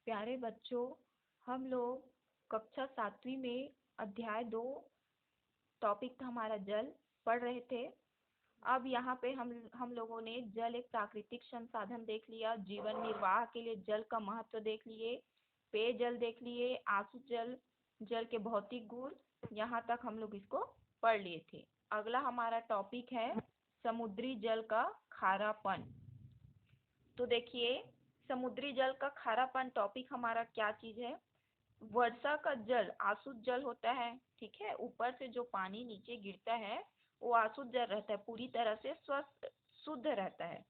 प्यारे बच्चों, हम लोग कक्षा 7वीं में अध्याय 2 टॉपिक था हमारा जल पढ़ रहे थे। अब यहाँ पे हम लोगों ने जल एक प्राकृतिक संसाधन देख लिया, जीवन निर्वाह के लिए जल का महत्व देख लिए, पेयजल देख लिए, आसु जल, जल के भौतिक गुण, यहाँ तक हम लोग इसको पढ़ लिए थे। अगला हमारा टॉपिक है समुद्री जल का खारापन। तो देखिए, समुद्री जल का खारापन टॉपिक हमारा क्या चीज है। वर्षा का जल आसुत जल होता है, ठीक है। ऊपर से जो पानी नीचे गिरता है वो आसुत जल रहता है, पूरी तरह से स्वस्थ शुद्ध रहता है,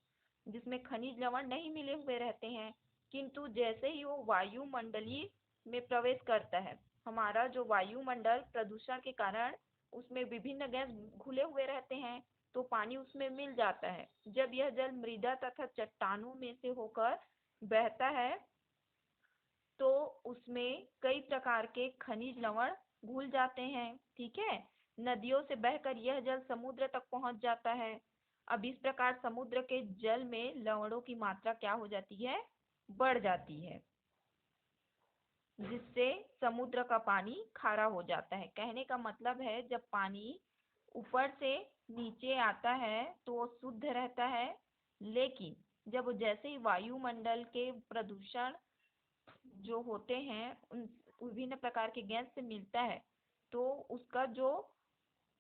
जिसमें खनिज लवण नहीं मिले हुए रहते हैं। किंतु जैसे ही वो वायुमंडलीय में प्रवेश करता है, हमारा जो वायुमंडल प्रदूषण के कारण उसमें विभिन्न गैस घुले हुए रहते हैं, तो पानी उसमें मिल जाता है। जब यह जल मृदा तथा चट्टानों में से होकर बहता है तो उसमें कई प्रकार के खनिज लवण घुल जाते हैं, ठीक है। नदियों से बहकर यह जल समुद्र तक पहुंच जाता है। अब इस प्रकार समुद्र के जल में लवणों की मात्रा क्या हो जाती है, बढ़ जाती है, जिससे समुद्र का पानी खारा हो जाता है। कहने का मतलब है, जब पानी ऊपर से नीचे आता है तो वो शुद्ध रहता है, लेकिन जब जैसे ही वायुमंडल के प्रदूषण जो होते हैं उन विभिन्न प्रकार के गैस से मिलता है, तो उसका जो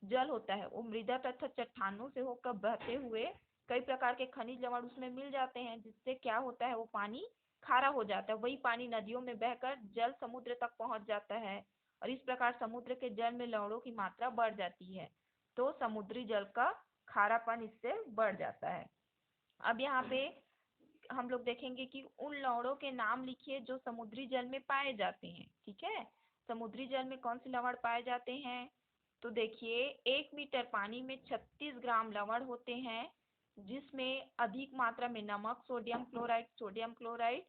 जल होता है वो मृदा तथा चट्टानों से होकर बहते हुए कई प्रकार के खनिज लवण उसमें मिल जाते हैं, जिससे क्या होता है, वो पानी खारा हो जाता है। वही पानी नदियों में बहकर जल समुद्र तक पहुंच जाता है, और इस प्रकार समुद्र के जल में लवणों की मात्रा बढ़ जाती है। तो समुद्री जल का खारापन इससे बढ़ जाता है। अब यहाँ पे हम लोग देखेंगे कि उन लवणों के नाम लिखिए जो समुद्री जल में पाए जाते हैं, ठीक है। समुद्री जल में कौन से लवण पाए जाते हैं, तो देखिए 1 मीटर पानी में 36 ग्राम लवण होते हैं, जिसमें अधिक मात्रा में नमक, सोडियम क्लोराइड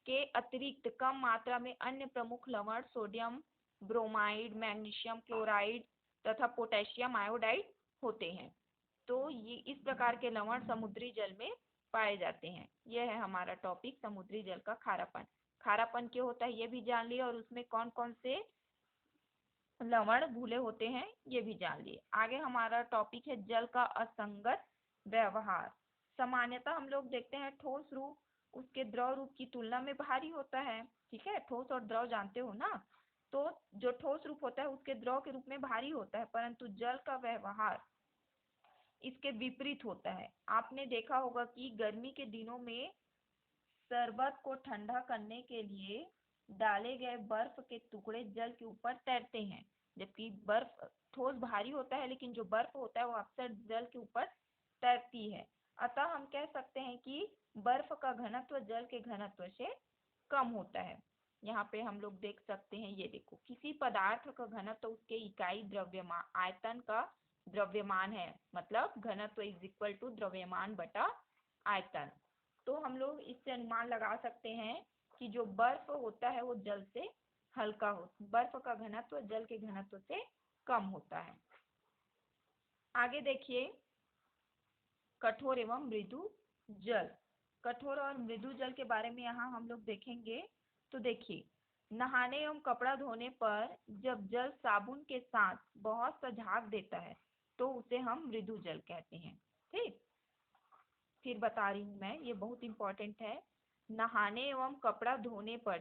के अतिरिक्त कम मात्रा में अन्य प्रमुख लवण सोडियम ब्रोमाइड, मैग्नीशियम क्लोराइड तथा पोटेशियम आयोडाइड होते हैं। तो ये इस प्रकार के लवण समुद्री जल में पाए जाते हैं। यह है हमारा टॉपिक समुद्री जल का खारापन। खारापन क्यों होता है ये भी जान लिए, और उसमें कौन कौन से लवण घुले होते हैं ये भी जान लिए। आगे हमारा टॉपिक है जल का असंगत व्यवहार। सामान्यतः हम लोग देखते हैं ठोस रूप उसके द्रव रूप की तुलना में भारी होता है, ठीक है। ठोस और द्रव जानते हो ना, तो जो ठोस रूप होता है उसके द्रव के रूप में भारी होता है, परंतु जल का व्यवहार इसके विपरीत होता है। आपने देखा होगा कि गर्मी के दिनों में शरबत को ठंडा करने के लिए डाले गए बर्फ के टुकड़े जल के ऊपर तैरते हैं, जबकि बर्फ ठोस भारी होता है, लेकिन जो बर्फ होता है वो अक्सर जल के ऊपर तैरती है। अतः हम कह सकते हैं कि बर्फ का घनत्व जल के घनत्व से कम होता है। यहाँ पे हम लोग देख सकते हैं, ये देखो, किसी पदार्थ का घनत्व उसके इकाई द्रव्यमान आयतन का द्रव्यमान है, मतलब घनत्व इज इक्वल टू द्रव्यमान बटा आयतन। तो हम लोग इससे अनुमान लगा सकते हैं कि जो बर्फ होता है वो जल से हल्का हो, बर्फ का घनत्व जल के घनत्व से कम होता है। आगे देखिए, कठोर एवं मृदु जल। कठोर और मृदु जल के बारे में यहाँ हम लोग देखेंगे। तो देखिए, नहाने एवं कपड़ा धोने पर जब जल साबुन के साथ बहुत सा झाग देता है तो उसे हम मृदु जल कहते हैं, ठीक। फिर बता रही हूँ मैं, ये बहुत इंपॉर्टेंट है। नहाने एवं कपड़ा धोने पर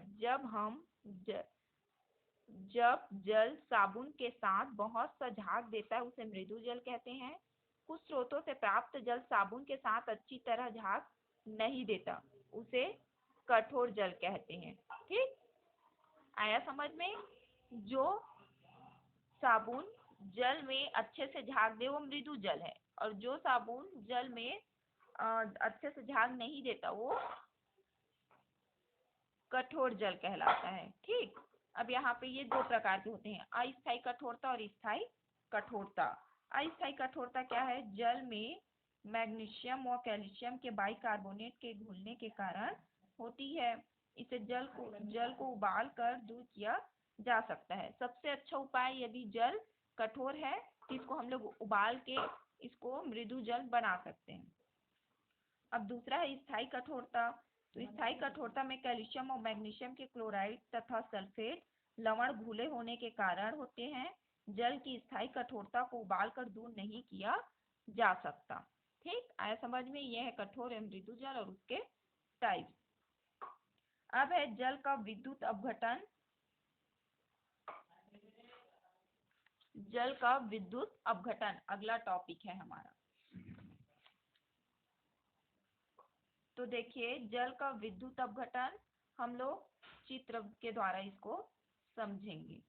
जब जल साबुन के साथ बहुत सा झाग देता है उसे मृदु जल कहते हैं। कुछ स्रोतों से प्राप्त जल साबुन के साथ अच्छी तरह झाग नहीं देता, उसे कठोर जल कहते हैं, ठीक। आया समझ में। जो साबुन जल में अच्छे से झाग दे वो मृदु जल है, और जो साबुन जल में अच्छे से झाग नहीं देता वो कठोर जल कहलाता है, ठीक। अब यहाँ पे ये 2 प्रकार के होते हैं, अस्थायी कठोरता और स्थायी कठोरता। अस्थायी कठोरता क्या है, जल में मैग्नीशियम और कैल्शियम के बाइकार्बोनेट के घुलने के कारण होती है। इसे जल को उबाल कर दूर किया जा सकता है। सबसे अच्छा उपाय, यदि जल कठोर है तो इसको हम लोग उबाल के इसको मृदु जल बना सकते हैं। अब दूसरा है स्थायी कठोरता। तो स्थायी कठोरता में कैल्शियम और मैग्नीशियम के क्लोराइड तथा सल्फेट लवण घुले होने के कारण होते हैं। जल की स्थायी कठोरता को उबालकर दूर नहीं किया जा सकता। ठीक, आया समझ में? यह है कठोर एवं मृदु जल और उसके टाइप। अब है जल का विद्युत अपघटन। जल का विद्युत अपघटन अगला टॉपिक है हमारा। तो देखिए, जल का विद्युत अपघटन हम लोग चित्र के द्वारा इसको समझेंगे।